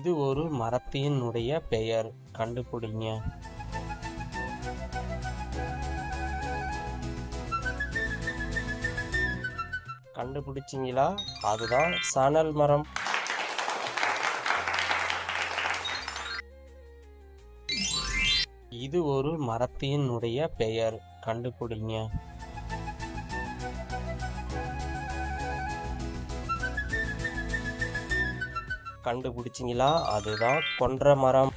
இது ஒரு மரத்தினுடைய பெயர், கண்டுபிடிங்க. கண்டுபிடிச்சிங்களா? அதுதான் சணல் மரம். இது ஒரு மரத்தினுடைய பெயர், கண்டுபிடிங்க. கண்டுபிடிச்சிங்களா? அதுதான் கொன்ற மரம்.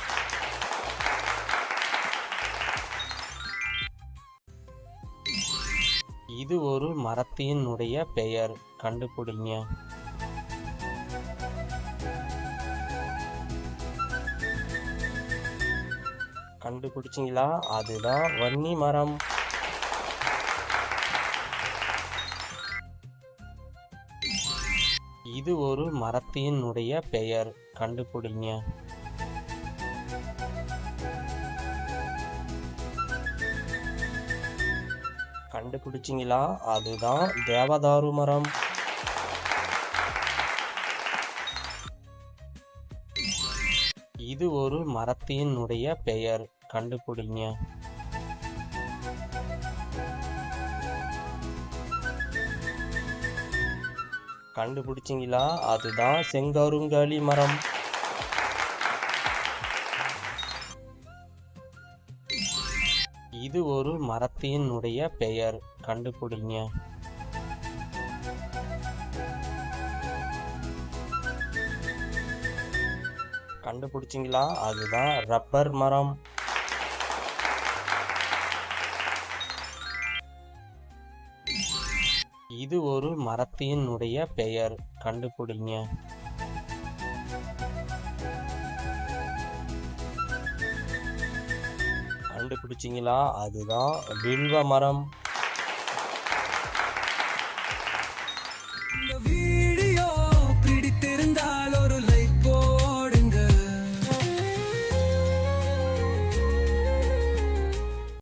இது ஒரு மரத்தினுடைய பெயர், கண்டுபிடிங்க. கண்டுபிடிச்சிங்களா? அதுதான் வன்னி மரம். இது ஒரு மரத்தினுடைய பெயர், கண்டுபிடிங்க. கண்டுபிடிச்சிங்களா? அதுதான் தேவதாரு மரம். இது ஒரு மரத்தினுடைய பெயர், கண்டுபிடிங்க. கண்டுபிடிச்சிங்களா? அதுதான் செங்கருங்காலி மரம். இது ஒரு மரத்தினுடைய பெயர், கண்டுபிடிங்க. கண்டுபிடிச்சிங்களா? அதுதான் ரப்பர் மரம். இது ஒரு மரத்தினுடைய பெயர், கண்டுபிடிங்க. கண்டுபிடிச்சிங்களா? அதுதான் வில்வ மரம்.